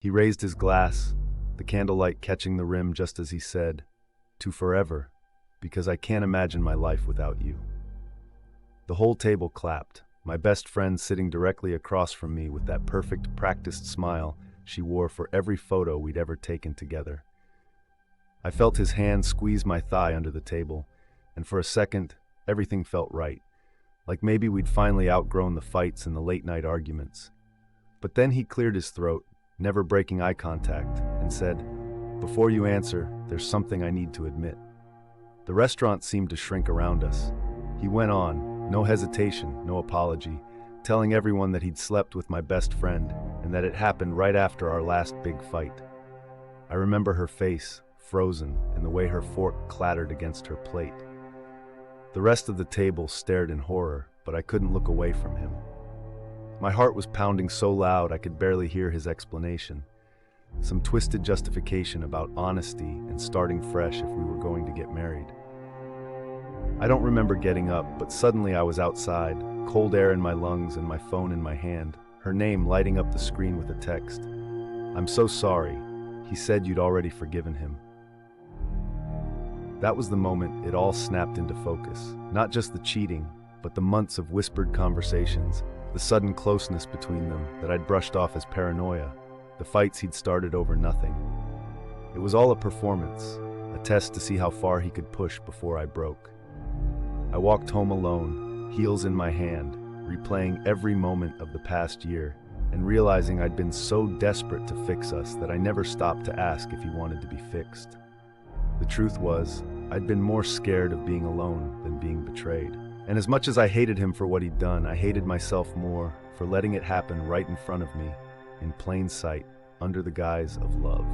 He raised his glass, the candlelight catching the rim just as he said, "To forever, because I can't imagine my life without you." The whole table clapped, my best friend sitting directly across from me with that perfect, practiced smile she wore for every photo we'd ever taken together. I felt his hand squeeze my thigh under the table, and for a second, everything felt right, like maybe we'd finally outgrown the fights and the late-night arguments. But then he cleared his throat, never breaking eye contact, and said, "Before you answer, there's something I need to admit." The restaurant seemed to shrink around us. He went on, no hesitation, no apology, telling everyone that he'd slept with my best friend and that it happened right after our last big fight. I remember her face, frozen, and the way her fork clattered against her plate. The rest of the table stared in horror, but I couldn't look away from him. My heart was pounding so loud I could barely hear his explanation. Some twisted justification about honesty and starting fresh if we were going to get married. I don't remember getting up, but suddenly I was outside, cold air in my lungs and my phone in my hand, her name lighting up the screen with a text. "I'm so sorry. He said you'd already forgiven him." That was the moment it all snapped into focus. Not just the cheating, but the months of whispered conversations, the sudden closeness between them that I'd brushed off as paranoia, the fights he'd started over nothing. It was all a performance, a test to see how far he could push before I broke. I walked home alone, heels in my hand, replaying every moment of the past year, and realizing I'd been so desperate to fix us that I never stopped to ask if he wanted to be fixed. The truth was, I'd been more scared of being alone than being betrayed. And as much as I hated him for what he'd done, I hated myself more for letting it happen right in front of me, in plain sight, under the guise of love.